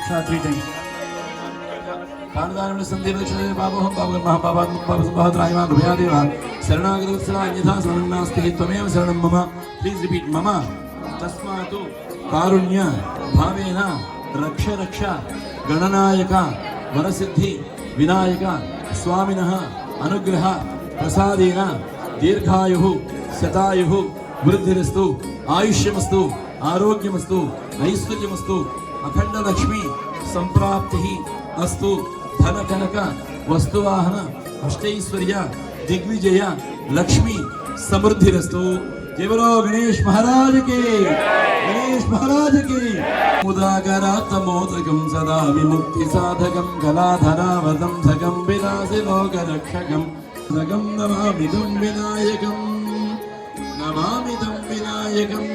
Shot 3 times. Panadana Sandhya Lakshmi Babu Babu Mahabadrayama Gubhyadeva Saranagara Yatha Saranasti Tvameva Saranam Mama. Please repeat Mama Tasmatu Karunya Bhavena Raksha Raksha Gananayaka Varasiddhi Vinayaka Swaminaha Anugraha Prasadena Dirghayuhu Satayuhu Vruddhirastu Ayushyamastu Arogyamastu Aishwaryamastu Akhanda Lakshmi Sampraptihi अस्तु धन कनक वस्तुवाहन अष्टैश्वर्य दिग्विजय लक्ष्मी समृद्धिरस्तु। जय बोलो गणेश महाराज के, गणेश महाराज के। मुदाकरात् मोदकं सदा विमुक्ति साधकं कलाधरावतं सगं विनाशि लोकरक्षकं सगं नमामिदं विनायकं, नमामिदं विनायकं।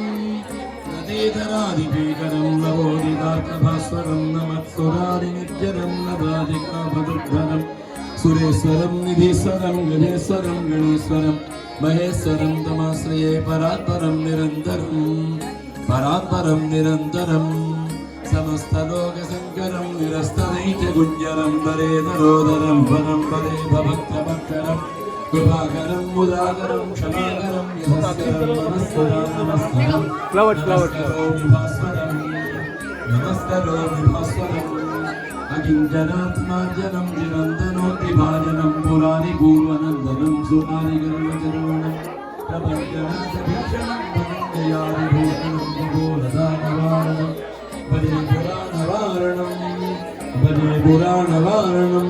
नदीधरादिभीकरं नवोदितार्थभास्वरं नमत्सुरादिनित्यरं नदादिकाभदुर्धरं सुरेश्वरं निधीश्वरं गणेश्वरं गणेश्वरं महेश्वरं तमाश्रये परात्परं निरन्तरं, परात्परं निरन्तरं। समस्तलोकशङ्करं निरस्तनैकगुञ्जरं वरेदरोदरं वरं वरे भवक्त्रभक्करं कृपाकरं मुदाकरं क्षमाकरं यशस्करं नमस्करं नमस्करं नमस्करोमि भास्वरम् अकिञ्चनात्मार्जनं चिरन्तनोऽतिभाजनं पुराणि पूर्वनन्दनं सुनानि गर्वचरणं प्रपञ्चनाथभीषणं भजन्ययादिभूषणं भगोरदानवारणं भजे पुराणवारणं, भजे पुराणवारणं।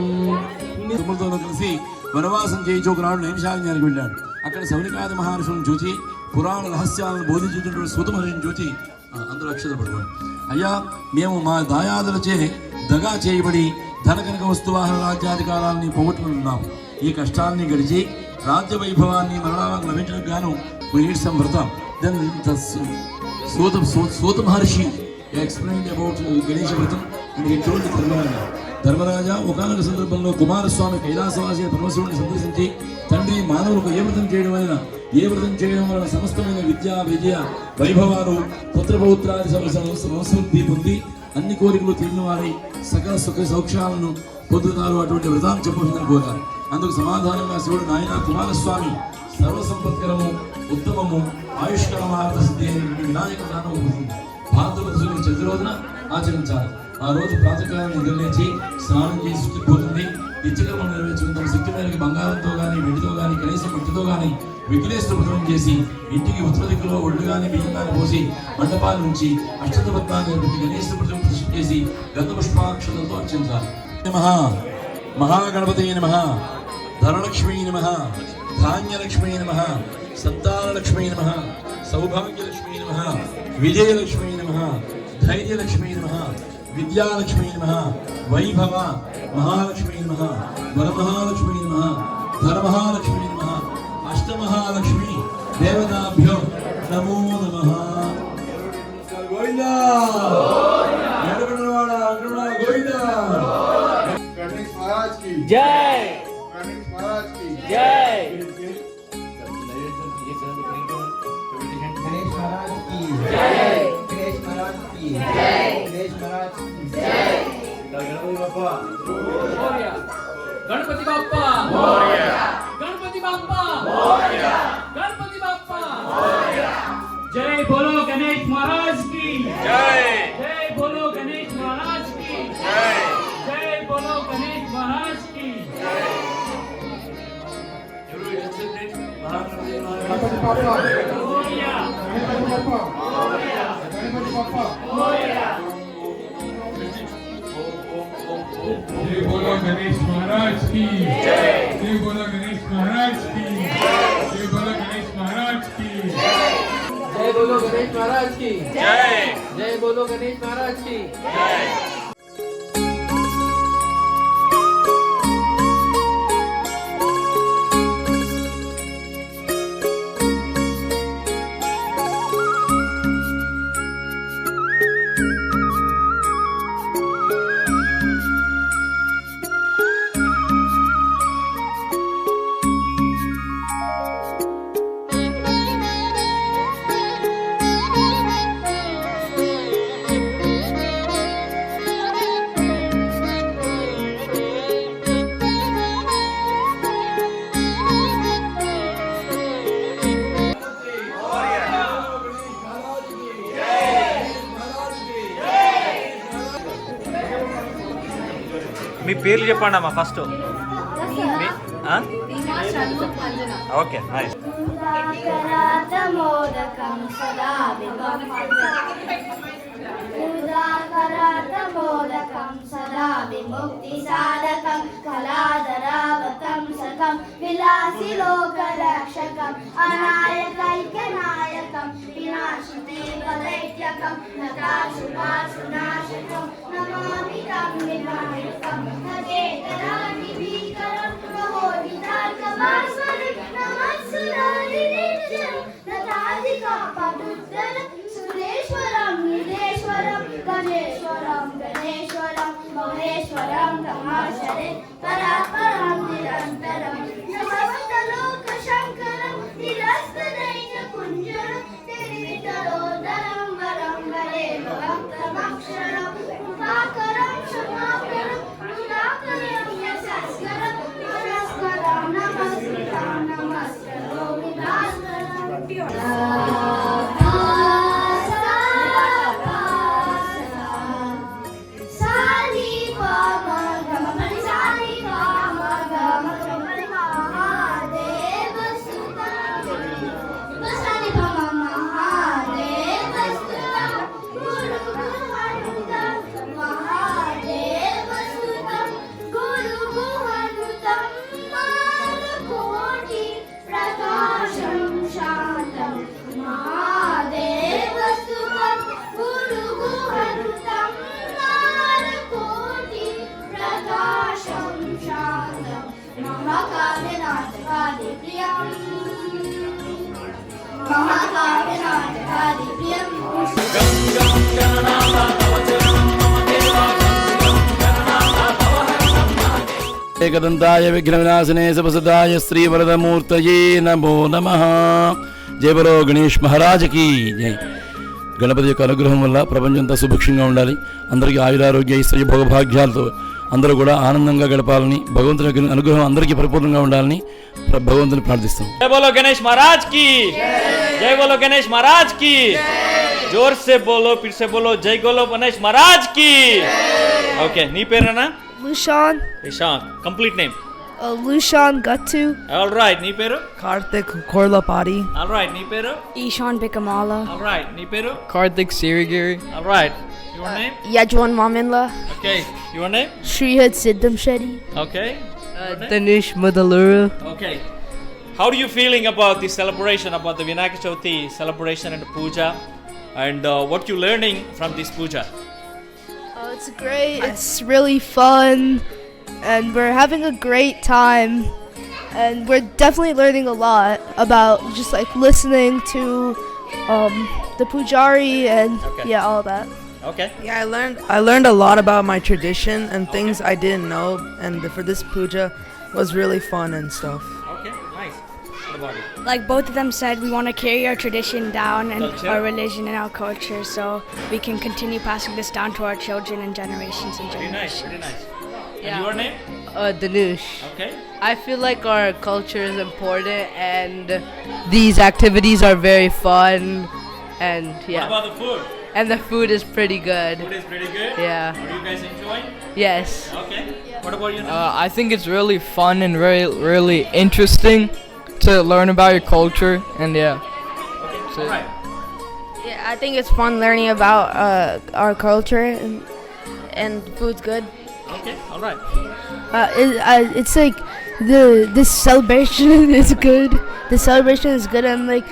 సుమృతంలో కలిసి వనవాసం చేయించి ఒకనాడు నైమిషారణ్యానికి వెళ్ళాడు. అక్కడ శౌనికాది మహర్షులను చూచి పురాణ రహస్యాలను బోధించేటువంటి సూత మహర్షిని చూచి అందరూ అక్షరపడ్డాడు. అయ్యా, మేము మా దాయాదులచే దగా చేయబడి ధన కనక వస్తువాహన రాజ్యాధికారాన్ని పోగొట్టుకుంటున్నాము. ఈ కష్టాన్ని గడిచి రాజ్య వైభవాన్ని మరణాలను లభించడానికి గాను we need some వ్రతం. Then the Suta Maharshi explained about Ganesha వ్రతం and he told ధర్మరాజా ఒకనొక సందర్భంలో కుమారస్వామి కైలాసవాసి పరమశివుడిని సందర్శించి తండ్రి మానవులకు ఏ వ్రతం చేయడం వలన, ఏ వ్రతం చేయడం వలన సమస్తమైన విద్యా విజయ వైభవాలు పుత్రపౌత్రాది సంస్కృతి పొంది అన్ని కోరికలు తీరిన వారి సకల సుఖ సౌఖ్యాలను పొందుతారు, అటువంటి వ్రతాన్ని చెప్పవలసిందని కోరారు. అందుకు సమాధానంగా శివుడు, నాయన కుమారస్వామి సర్వసంపత్కరము ఉత్తమము ఆయుష్కరమార్థ సిద్ధి అయినటువంటి వినాయక దానం ఉంటుంది. భాద్రపద శుద్ధి చతుర్థి రోజున ఆచరించాలి. ఆ రోజు ప్రాతకాలం నిద్రలేచి స్నానం చేసి శుద్ధిపోతుంది. నిత్యకర్మం నెరవేర్చుకుంటాం. శక్తి మేరకు బంగారంతో కానీ వెండితో కానీ కనీసం మట్టితో కానీ విఘ్నేశ్వర వ్రతం చేసి ఇంటికి ఉత్తర దిక్కులో ఒడ్డు కానీ బియ్యం కానీ పోసి మండపాల నుంచి అష్టత పద్మాన్ని గణేశ్వర వ్రతం ప్రతిష్ఠ చేసి గంధ పుష్పాక్షతలతో అర్చించాలి. నమః మహాగణపతి నమః, ధనలక్ష్మీ నమః, ధాన్యలక్ష్మీ నమః, సంతానలక్ష్మీ నమః, సౌభాగ్యలక్ష్మీ నమః, విజయలక్ష్మీ నమః, ధైర్యలక్ష్మీ నమః, విద్యాలక్ష్మీ నమః, వైభవ మహాలక్ష్మీ నమః, వరమహాలక్ష్మీ నమః, ధనమహాలక్ష్మీ నమః, అష్టమహాలక్ష్మీ దేవతాభ్యో నమో నమః. గోవిందా గోవిందా. गणेश महाराज की जय, गणेश महाराज की जय, गणेश महाराज की जय, गणेश महाराज की जय, गणेश महाराज की जय। गणपति बाप्पा मोरया, गणपति बाप्पा मोरया, गणपति बाप्पा मोरया, गणपति बाप्पा मोरया। जय बोलो गणेश महाराज की जय, जय बोलो गणेश महाराज की जय, जय बोलो गणेश महाराज की गणपति बाप्पा मोरया, गणपति बाप्पा मोरया, गणपति बाप्पा मोरया। जय बोलो गणेश महाराज की जय, जय बोलो गणेश महाराज की जय, बोलो गणेश महाराज की जय बोलो गणेश महाराज की जय, जय बोलो गणेश महाराज की जय। మీ పేర్లు చెప్పండి అమ్మా ఫస్ట్. Okay nice. ఉదాకరాతమోదకం సదా విముక్తి సాధకం కళాధరావతం సకం విలాసి లోకరక్షకం అనాయకైక్యనాయకం వినాశితే దైత్యకం నకాశుభాసునాశకం నమామి తం వినాయకం నచేతనాని భీకరం నమోదితార్కమాస్వరం నమస్సురారి నిత్యం నతాదికా పటుత్తరం సురేశ్వరం నిరేశ్వరం గణేశ్వరం గణేశ్వరం మహేశ్వరం తమాశరే పరాపరం నిరంతరం నమస్తలోక శంకరం నిరస్తదైన కుంజరం తెలివితరోదరం వరం వరే భక్తమక్షరం కృపాకరం క్షమాకరం కృపాకరం యశస్కరం నమస్కారం నమస్కారం నమస్కారం ఏకదంతాయ విఘ్నవినాశనే సపసదాయ శ్రీవరదమూర్తయే నమో నమః. జయ బలో గణేష్ మహారాజ్ కి జై. గణపతి యొక్క అనుగ్రహం వల్ల ప్రపంచంతా సుభిక్షంగా ఉండాలి, అందరికీ ఆయురారోగ్య ఐశ్వర్య భోగభాగ్యాలతో అందరూ కూడా ఆనందంగా గడపాలని, భగవంతుని యొక్క అనుగ్రహం అందరికీ పరిపూర్ణంగా ఉండాలని భగవంతుని ప్రార్థిస్తాం. జై బోలో గణేష్ మహారాజ్ కి జై. బోలో గణేష్ మహారాజ్ కి జోర్ సే బోలో, ఫిర్ సే బోలో, జై బోలో గణేష్ మహారాజ్ కి. ఓకే, నీ పేరేనా? Lushan. Ishank. Complete name? Lushan Guttu. All right. నీ పేరు? Karthik Korlapati. All right. నీ పేరు? Ishan Bikamala. All right. నీ పేరు? Karthik Sirigiri. All right. Your name? Yajwan Maminla. Okay. Your name? Shrihad Siddham Shetty. Okay. Danish Mudaluru. Okay. How are you feeling about the celebration, about the Vinayaka Chavithi celebration and puja, and what you learning from this puja? It's great. It's really fun, and we're having a great time, and we're definitely learning a lot about just like listening to the pujari and Okay. yeah, all that. Okay. Yeah, I learned a lot about my tradition and things I didn't know, and for this puja was really fun and stuff. Okay. Nice. What about it? Like both of them said, we want to carry our tradition down and Culture. our religion and our culture, so we can continue passing this down to our children and generations and Very nice. generations. Very nice. And Yeah. your name? Danush. Okay. I feel like our culture is important, and these activities are very fun, and What yeah, about the food? and the food is pretty good. Food is pretty good. Yeah. Are you guys enjoying? Yes. Okay. What about you? I think it's really fun and really interesting to learn about your culture, and yeah. Okay. All right. Yeah, I think it's fun learning about our culture and food's good. Okay. All right. It's like this celebration is good. The celebration is good, and like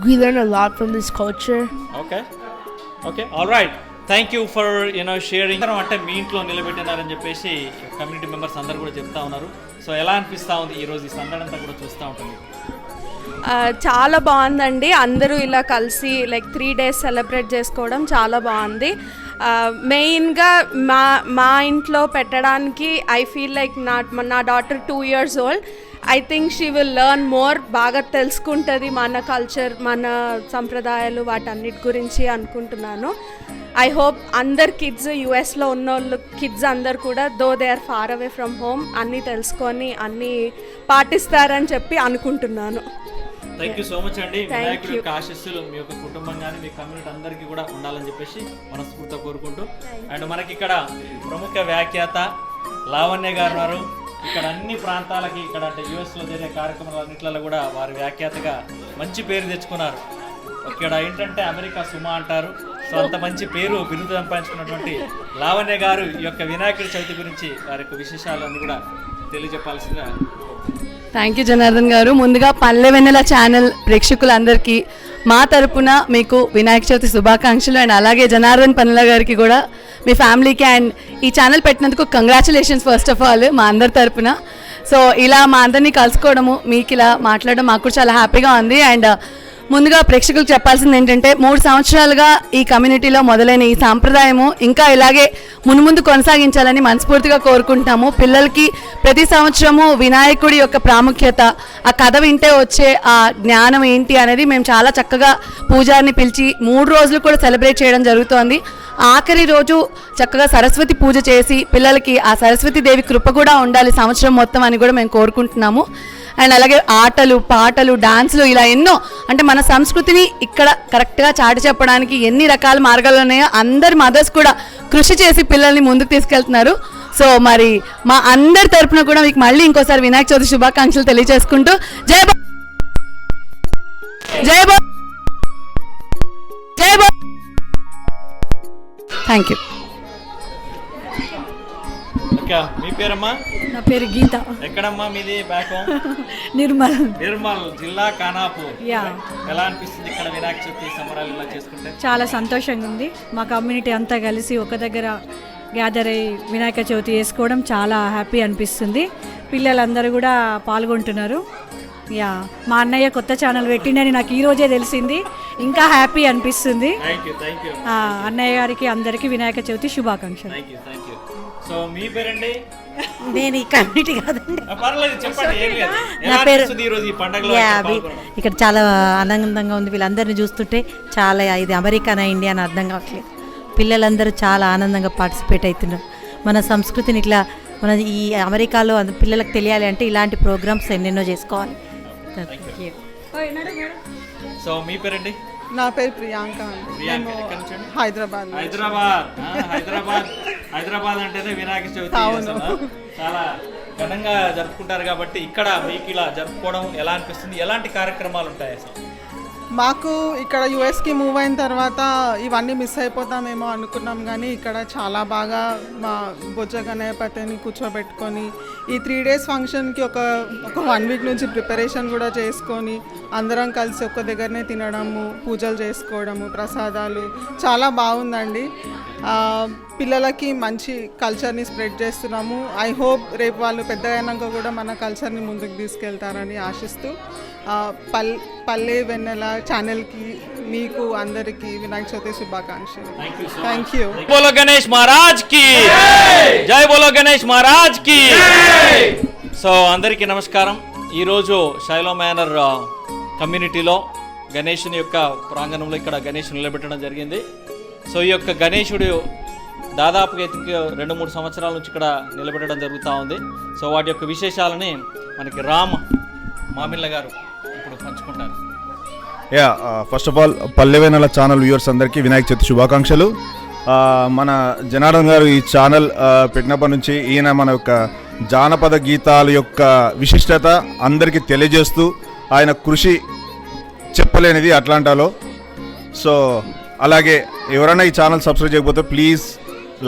we learn a lot from this culture. Okay. Okay. All right. Thank you for sharing. అంటే మీ ఇంట్లో నిలబెట్టినారని చెప్పేసి community members అందరు కూడా చెప్తా ఉన్నారు. So ఎలా అనిపిస్తూ ఉంది ఈరోజు ఈ సందడంతా కూడా చూస్తూ ఉంటుంది? చాలా బాగుందండి. అందరూ ఇలా కలిసి లైక్ 3 days సెలబ్రేట్ చేసుకోవడం చాలా బాగుంది. మెయిన్గా మా ఇంట్లో పెట్టడానికి ఐ ఫీల్ లైక్ నా daughter 2 years old. I think she will learn more, బాగా తెలుసుకుంటుంది మన కల్చర్, మన సంప్రదాయాలు, వాటన్నిటి గురించి అనుకుంటున్నాను. ఐ హోప్ అందరు కిడ్స్, యుఎస్లో ఉన్న వాళ్ళు కిడ్స్ అందరు కూడా though they are far away from home అన్నీ తెలుసుకొని అన్నీ పాటిస్తారని చెప్పి అనుకుంటున్నాను. థ్యాంక్ యూ సో మచ్ అండి. వినాయకుడి యొక్క ఆశీస్సులు మీ యొక్క కుటుంబం కానీ మీ కమ్యూనిటీ అందరికీ కూడా ఉండాలని చెప్పేసి మనస్ఫూర్తిగా కోరుకుంటూ, అండ్ మనకి ఇక్కడ ప్రముఖ వ్యాఖ్యాత లావణ్య గారు ఉన్నారు. ఇక్కడ అన్ని ప్రాంతాలకి ఇక్కడ అంటే యూఎస్లో జరిగే కార్యక్రమాలన్నింటిలో కూడా వారి వ్యాఖ్యాతగా మంచి పేరు తెచ్చుకున్నారు. ఇక్కడ ఏంటంటే అమెరికా సుమ అంటారు. సో అంత మంచి పేరు బిరుదు సంపాదించుకున్నటువంటి లావణ్య గారు ఈ యొక్క వినాయకుడి చవితి గురించి వారి యొక్క విశేషాలన్నీ కూడా తెలియజెప్పాల్సిందిగా. థ్యాంక్ యూ జనార్దన్ గారు. ముందుగా పల్లె వెన్నెల ఛానల్ ప్రేక్షకులందరికీ మా తరపున మీకు వినాయక చవితి శుభాకాంక్షలు. అండ్ అలాగే జనార్దన్ పన్నెల గారికి కూడా మీ ఫ్యామిలీకి అండ్ ఈ ఛానల్ పెట్టినందుకు కంగ్రాచులేషన్స్ ఫస్ట్ ఆఫ్ ఆల్ మా అందరి తరపున. సో ఇలా మా అందరినీ కలుసుకోవడము, మీకు ఇలా మాట్లాడడం మాకు కూడా చాలా హ్యాపీగా ఉంది. అండ్ ముందుగా ప్రేక్షకులకు చెప్పాల్సింది ఏంటంటే 3 సంవత్సరాలుగా ఈ కమ్యూనిటీలో మొదలైన ఈ సాంప్రదాయము ఇంకా ఇలాగే మున్ముందు కొనసాగించాలని మనస్ఫూర్తిగా కోరుకుంటున్నాము. పిల్లలకి ప్రతి సంవత్సరము వినాయకుడి యొక్క ప్రాముఖ్యత, ఆ కథ వింటే వచ్చే ఆ జ్ఞానం ఏంటి అనేది మేము చాలా చక్కగా పూజారిని పిలిచి 3 రోజులు కూడా సెలబ్రేట్ చేయడం జరుగుతోంది. ఆఖరి రోజు చక్కగా సరస్వతి పూజ చేసి పిల్లలకి ఆ సరస్వతి దేవి కృప కూడా ఉండాలి సంవత్సరం మొత్తం అని కూడా మేము కోరుకుంటున్నాము. అండ్ అలాగే ఆటలు, పాటలు, డాన్సులు ఇలా ఎన్నో అంటే మన సంస్కృతిని ఇక్కడ కరెక్ట్గా చాటి చెప్పడానికి ఎన్ని రకాల మార్గాలు ఉన్నాయో అందరి మదర్స్ కూడా కృషి చేసి పిల్లల్ని ముందుకు తీసుకెళ్తున్నారు. సో మరి మా అందరి తరపున కూడా మీకు మళ్ళీ ఇంకోసారి వినాయక చవితి శుభాకాంక్షలు తెలియజేసుకుంటూ జై బో జై బో జై బో. Thank you. మీ పేరమ్మా? నా పేరు గీత. ఎక్కడమ్మా మీది? బ్యాక్ హోమ్ నిర్మల్ జిల్లా ఖానాపూర్. ఎలా అనిపిస్తుంది ఇక్కడ వినాయక చవితి సంబరాలు ఇలా చేసుకుంటే? చాలా సంతోషంగా ఉంది. మా కమ్యూనిటీ అంతా కలిసి ఒక దగ్గర గ్యాదర్ అయ్యి వినాయక చవితి చేసుకోవడం చాలా హ్యాపీ అనిపిస్తుంది. పిల్లలందరూ కూడా పాల్గొంటున్నారు. మా అన్నయ్య కొత్త ఛానల్ పెట్టిండని నాకు ఈరోజే తెలిసింది. ఇంకా హ్యాపీ అనిపిస్తుంది. అన్నయ్య గారికి అందరికీ వినాయక చవితి శుభాకాంక్షలు. సో మీ పేరండి? నేను ఈ కమ్యూనిటీ కాదండి. నా పేరు ఇక్కడ చాలా ఆనందంగా ఉంది. వీళ్ళందరినీ చూస్తుంటే చాలా ఇది అమెరికానా ఇండియా అని అర్థం కావట్లేదు. పిల్లలందరూ చాలా ఆనందంగా పార్టిసిపేట్ అవుతున్నారు. మన సంస్కృతిని ఇట్లా మన ఈ అమెరికాలో పిల్లలకు తెలియాలి అంటే ఇలాంటి ప్రోగ్రామ్స్ ఎన్నెన్నో చేసుకోవాలి. సో మీ పేరండి? నా పేరు ప్రియాంక. హైదరాబాద్. హైదరాబాద్ అంటేనే వినాయక చవితి చాలా ఘనంగా జరుపుకుంటారు కాబట్టి ఇక్కడ మీకు ఇలా జరుపుకోవడం ఎలా అనిపిస్తుంది? ఎలాంటి కార్యక్రమాలు ఉంటాయి అసలు? మాకు ఇక్కడ యుఎస్కి మూవ్ అయిన తర్వాత ఇవన్నీ మిస్ అయిపోతామేమో అనుకున్నాం, కానీ ఇక్కడ చాలా బాగా మా బొజ్జ గణపతిని కూర్చోబెట్టుకొని ఈ 3 days ఫంక్షన్కి ఒక 1 week నుంచి ప్రిపరేషన్ కూడా చేసుకొని అందరం కలిసి ఒక్క దగ్గరనే తినడము, పూజలు చేసుకోవడము, ప్రసాదాలు చాలా బాగుందండి. పిల్లలకి మంచి కల్చర్ని స్ప్రెడ్ చేస్తున్నాము. ఐ హోప్ రేపు వాళ్ళు పెద్దగా అయినాక కూడా మన కల్చర్ని ముందుకు తీసుకెళ్తారని ఆశిస్తూ పల్లె వెన్నెల ఛానల్కి మీకు అందరికీ వినాయక చవితి శుభాకాంక్షలు. Thank you. బోలో గణేష్ మహారాజ్ కి జై. బోలో గణేష్ మహారాజ్ కి. సో అందరికీ నమస్కారం. ఈరోజు శైలో మేనర్ కమ్యూనిటీలో గణేషుని యొక్క ప్రాంగణంలో ఇక్కడ గణేషుని నిలబెట్టడం జరిగింది. సో ఈ యొక్క గణేశుడు దాదాపుగా 2-3 సంవత్సరాల నుంచి ఇక్కడ నిలబెట్టడం జరుగుతూ ఉంది. సో వాటి యొక్క విశేషాలని మనకి రామ్ మామిళ్ళ గారు ఇప్పుడు పంచుకుంటారు. ఫస్ట్ ఆఫ్ ఆల్ పల్లె వెన్నెల ఛానల్ వ్యూవర్స్ అందరికీ వినాయక చవితి శుభాకాంక్షలు. మన జనార్దన్ గారు ఈ ఛానల్ పెట్టినప్పటి నుంచి ఈయన మన యొక్క జానపద గీతాల యొక్క విశిష్టత అందరికీ తెలియజేస్తూ ఆయన కృషి చెప్పలేనిది అట్లాంటాలో. సో అలాగే ఎవరైనా ఈ ఛానల్ సబ్స్క్రైబ్ చేయకపోతే please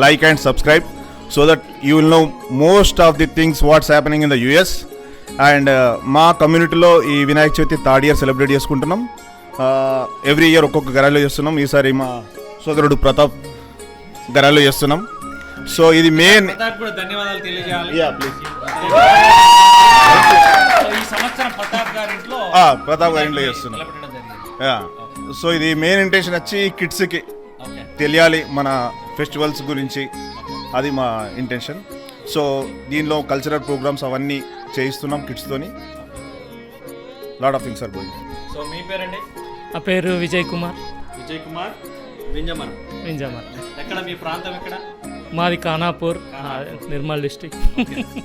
like and subscribe so that you will know most of the things what's happening in the US. And మా కమ్యూనిటీలో ఈ Vinayaka Chavithi 3rd year celebrate చేసుకుంటున్నాం. ఎవ్రీ ఇయర్ ఒక్కొక్క గరాలో చేస్తున్నాం. ఈసారి మా సోదరుడు ప్రతాప్ గరాలో చేస్తున్నాం. సో ఇది మెయిన్. ధన్యవాదాలు తెలియజేయాలి. ప్రతాప్ గారి ఇంట్లో చేస్తున్నాం. సో ఇది మెయిన్ ఇంటెన్షన్ వచ్చి కిడ్స్కి తెలియాలి మన ఫెస్టివల్స్ గురించి, అది మా ఇంటెన్షన్. సో దీనిలో కల్చరల్ ప్రోగ్రామ్స్ అవన్నీ చేయిస్తున్నాం కిడ్స్తోని. Lot of things are going. So మీ పేరండి? నా పేరు విజయ్ కుమార్. విజయ్ కుమార్, వింజమర్. ఎక్కడ మీ ప్రాంతం? ఎక్కడ? మాది ఖానాపూర్, నిర్మల్ డిస్ట్రిక్ట్.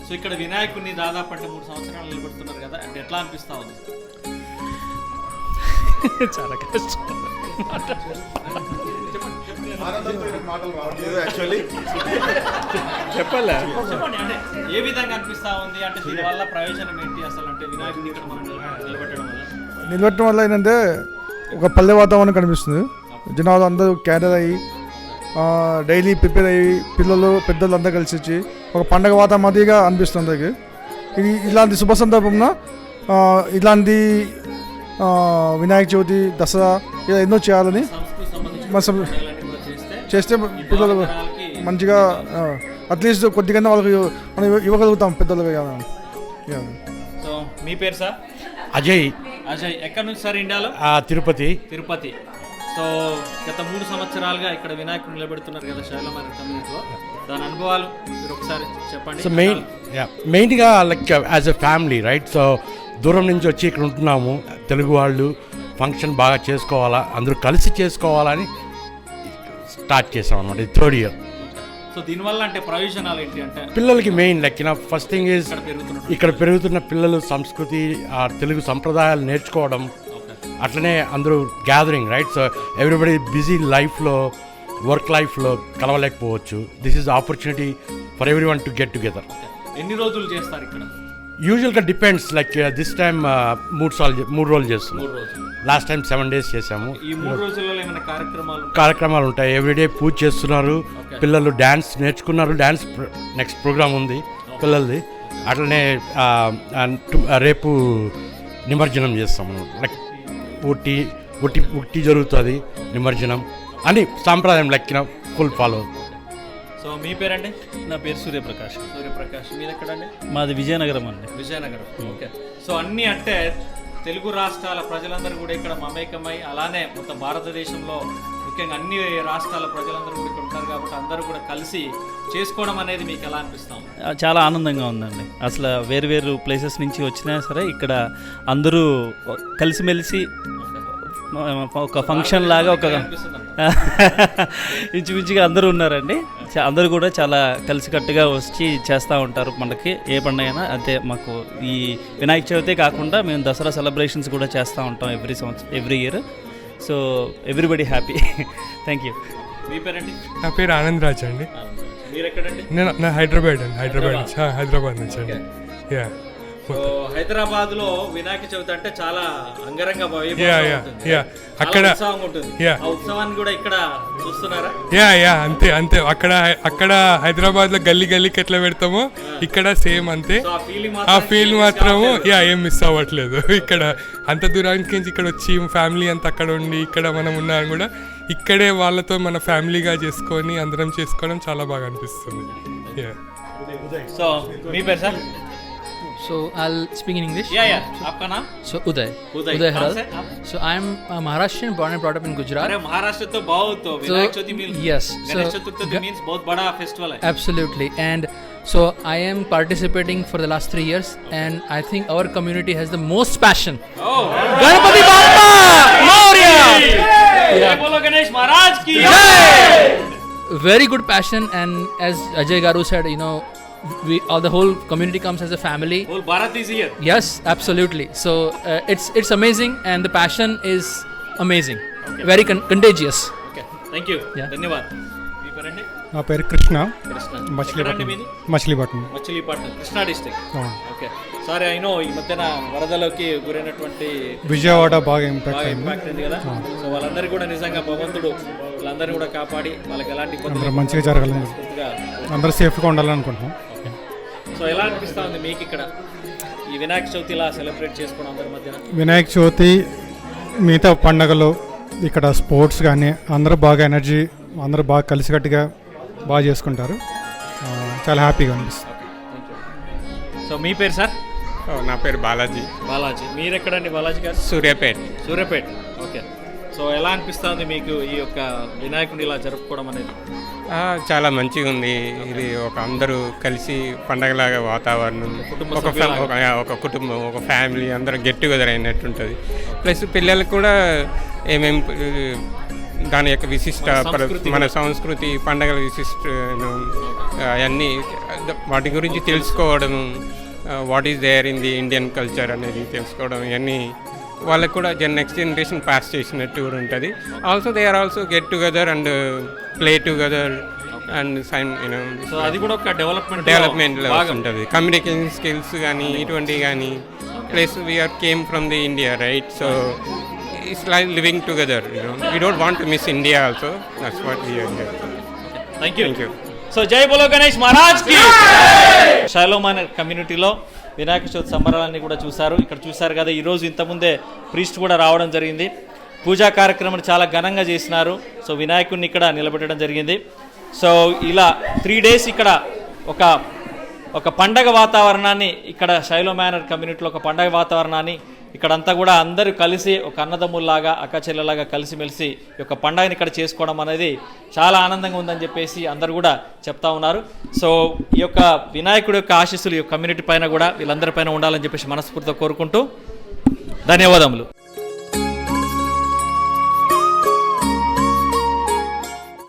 సో ఇక్కడ వినాయకుడిని దాదాపు 3 సంవత్సరాలు నిలబెడుతున్నారు కదా, అంటే ఎట్లా అనిపిస్తా ఉంది? చాలా కష్టం. చెప్పండి అంటే ఏ విధంగా అనిపిస్తా ఉంది, అంటే దీనివల్ల ప్రయోజనం ఏంటి అసలు, అంటే వినాయకుడిని ఇక్కడ మనం నిలబెట్టడం వల్ల ఏంటంటే ఒక పల్లె వాతావరణం కనిపిస్తుంది. జనాలు అందరూ క్యాడర్ అయ్యి డైలీ ప్రిపేర్ అయ్యి పిల్లలు పెద్దలు అందరూ కలిసి వచ్చి ఒక పండగ వాతావరణంగా అనిపిస్తుంది. ఇది ఇలాంటి శుభ సందర్భంలో ఇలాంటి వినాయక చవితి, దసరా ఇలా ఎన్నో చేయాలని చేస్తే పిల్లలు మంచిగా అట్లీస్ట్ కొద్దిగా వాళ్ళకి మనం ఇవ్వగలుగుతాం పెద్దలు. సో మీ పేరు సార్? అజయ్. అజయ్ ఎక్కడి నుంచి సార్? ఇండియాలో తిరుపతి. తిరుపతి. సో గత 3 సంవత్సరాలుగా ఇక్కడ వినాయకుడు నిలబెడుతున్నారు కదా శైలమైన కమ్యూనిటీలో, దాని అనుభవాలు మీరు ఒకసారి చెప్పండి. సో మెయిన్గా like as a family right. So దూరం నుంచి వచ్చి ఇక్కడ ఉంటున్నాము, తెలుగు వాళ్ళు ఫంక్షన్ బాగా చేసుకోవాలా, అందరూ కలిసి చేసుకోవాలని స్టార్ట్ చేసాం అన్నమాట. ఇది 3rd year. సో దీనివల్ల అంటే ప్రయోజనాలు ఏంటి అంటే పిల్లలకి main like first thing is ఇక్కడ పెరుగుతున్న పిల్లలు సంస్కృతి, తెలుగు సంప్రదాయాలు నేర్చుకోవడం, అట్లనే అందరూ gathering right. So everybody busy లైఫ్లో, వర్క్ లైఫ్లో కలవలేకపోవచ్చు. This is opportunity for every one to get together. ఎన్ని రోజులు చేస్తారు ఇక్కడ? యూజువల్గా డిపెండ్స్. లైక్ దిస్ టైమ్ 3 రోజులు చేస్తున్నాం. లాస్ట్ టైం 7 days చేసాము. ఈ 3 రోజులలో ఏమైనా కార్యక్రమాలు ఉంటాయి. ఎవ్రీడే పూజ చేస్తున్నారు, పిల్లలు డ్యాన్స్ నేర్చుకున్నారు. డ్యాన్స్ నెక్స్ట్ ప్రోగ్రామ్ ఉంది పిల్లలది. అట్లనే రేపు నిమజ్జనం చేస్తాము. లైక్ ఉట్టి జరుగుతుంది నిమజ్జనం అని సాంప్రదాయం లెక్కిన ఫుల్ ఫాలో. సో మీ పేరండి? నా పేరు సూర్యప్రకాష్. సూర్యప్రకాష్. మీది ఎక్కడండి? మాది విజయనగరం అండి. విజయనగరం. ఓకే. సో అన్నీ అంటే తెలుగు రాష్ట్రాల ప్రజలందరూ కూడా ఇక్కడ మమేకమై, అలానే మొత్తం భారతదేశంలో ముఖ్యంగా అన్ని రాష్ట్రాల ప్రజలందరూ కూడా ఇక్కడ ఉంటారు కాబట్టి అందరూ కూడా కలిసి చేసుకోవడం అనేది మీకు ఎలా అనిపిస్తాం? చాలా ఆనందంగా ఉందండి. అసలు వేరు వేరు ప్లేసెస్ నుంచి వచ్చినా సరే ఇక్కడ అందరూ కలిసిమెలిసి ఒక ఫంక్షన్ లాగా ఒక ఇంచుమించుగా అందరూ ఉన్నారండి. అందరూ కూడా చాలా కలిసికట్టుగా వచ్చి చేస్తూ ఉంటారు. మనకి ఏ పండుగ అయినా అంతే. మాకు ఈ వినాయక చవితి కాకుండా మేము దసరా సెలబ్రేషన్స్ కూడా చేస్తూ ఉంటాం every year. So everybody happy. Thank you. మీ పేరండి? నా పేరు ఆనంద్ రాజ్ అండి. మీరు ఎక్కడండి? నేను హైదరాబాద్ నుంచి అండి. యా. సో హైదరాబాద్ లో వినాయక చవితి అంటే చాలా అంగరంగ అక్కడ ఉత్సవాన్ని కూడా ఇక్కడ చూస్తున్నారా? అంతే. అక్కడ హైదరాబాద్ లో గల్లీకి ఎట్లా పెడతామో ఇక్కడ సేమ్ అంతే. ఆ ఫీల్ మాత్రము ఏం మిస్ అవ్వట్లేదు. ఇక్కడ అంత దూరానికి ఇక్కడ వచ్చి ఫ్యామిలీ అంతా అక్కడ ఉండి ఇక్కడ మనం ఉన్నాం కూడా ఇక్కడే వాళ్ళతో మన ఫ్యామిలీగా చేసుకొని అందరం చేసుకోవడం చాలా బాగా అనిపిస్తుంది. సో మీ పేరు sir? So I'll speak in English. Yeah. आपका नाम? So Uday Haral. So I'm Maharashtrian, born and brought up in Gujarat. अरे महाराष्ट्र तो बहुत विनायक चौथी means yes. Ganesh Chaturthi means बहुत बड़ा festival है. Absolutely. And so I am participating for the last 3 years, and I think our community has the most passion. Oh, Ganapati Bappa Moria! Jai Bolo Ganesh Maharaj ki Jai! Very good passion, and as Ajay Garu said, the whole community comes as a family. Whole Bharat is here. Yes, absolutely. So it's amazing, and the passion is amazing. Okay. Very contagious. Okay, thank you. ధన్యవాద్. మీ పేరండి? నా పేరు Krishna. Machilipatnam. Krishna district. Okay. Sorry, I know ఈ మధ్యన వరదలోకి గురైనటువంటి విజయవాడ బాగా impact అయింది కదా. So వాళ్ళందరూ కూడా నిజంగా భగవంతుడు వాళ్ళందరినీ కూడా కాపాడి వాళ్ళకి ఎలాంటి ఇబ్బందులు మంచిగా జరగాలని, అందరూ సేఫ్గా ఉండాలనుకుంటున్నాం. సో ఎలా అనిపిస్తా ఉంది మీకు ఇక్కడ ఈ వినాయక చవితి ఇలా సెలబ్రేట్ చేసుకోవడం అందరి మధ్యన? వినాయక చవితి మిగతా పండగలు ఇక్కడ స్పోర్ట్స్ కానీ అందరూ బాగా ఎనర్జీ, అందరూ బాగా కలిసికట్టుగా బాగా చేసుకుంటారు. చాలా హ్యాపీగా అనిపిస్తుంది. సో మీ పేరు సార్? నా పేరు బాలాజీ. మీరు ఎక్కడండి బాలాజీ గారు? సూర్యాపేట్. ఓకే. సో ఎలా అనిపిస్తుంది మీకు ఈ యొక్క వినాయకుడిని ఇలా జరుపుకోవడం అనేది? చాలా మంచిగా ఉంది. ఇది ఒక అందరూ కలిసి పండగలాగా వాతావరణం, ఒక కుటుంబం, ఒక ఫ్యామిలీ అందరూ గెట్ టుగెదర్ అయినట్టు ఉంటుంది. ప్లస్ పిల్లలకు కూడా ఏమేమి దాని యొక్క విశిష్ట మన సంస్కృతి, పండగల విశిష్ట అవన్నీ వాటి గురించి తెలుసుకోవడం, what is there in the Indian culture అనేది తెలుసుకోవడం, ఇవన్నీ వాళ్ళకు కూడా నెక్స్ట్ జనరేషన్ పాస్ చేసినట్టు కూడా ఉంటుంది. Also they are also get together and play together and so అది కూడా ఒక డెవలప్మెంట్లో ఉంటుంది. కమ్యూనికేషన్ స్కిల్స్ కానీ ఇటువంటివి కానీ, plus we are came from the India right, so it's like living together, we don't want to miss India also, that's what we are here. Thank you. So జై బోలో గణేష్ మహారాజ్ కి. షైలోమాన్ కమ్యూనిటీలో వినాయక చవితి సంబరాలన్నీ కూడా చూశారు. ఇక్కడ చూశారు కదా, ఈరోజు ఇంతకుముందే ప్రీస్ట్ కూడా రావడం జరిగింది. పూజా కార్యక్రమాన్ని చాలా ఘనంగా చేసినారు. సో వినాయకుడిని ఇక్కడ నిలబెట్టడం జరిగింది. సో ఇలా 3 days ఇక్కడ ఒక పండగ వాతావరణాన్ని, ఇక్కడ షైలో మేనర్ కమ్యూనిటీలో ఒక పండగ వాతావరణాన్ని ఇక్కడంతా కూడా అందరూ కలిసి ఒక అన్నదమ్ముల్లాగా అక్క చెల్లెలాగా కలిసిమెలిసి ఈ యొక్క పండగని ఇక్కడ చేసుకోవడం అనేది చాలా ఆనందంగా ఉందని చెప్పేసి అందరూ కూడా చెప్తా ఉన్నారు. సో ఈ యొక్క వినాయకుడి యొక్క ఆశీస్సులు ఈ కమ్యూనిటీ పైన కూడా వీళ్ళందరిపైన ఉండాలని చెప్పేసి మనస్ఫూర్తిగా కోరుకుంటూ ధన్యవాదములు.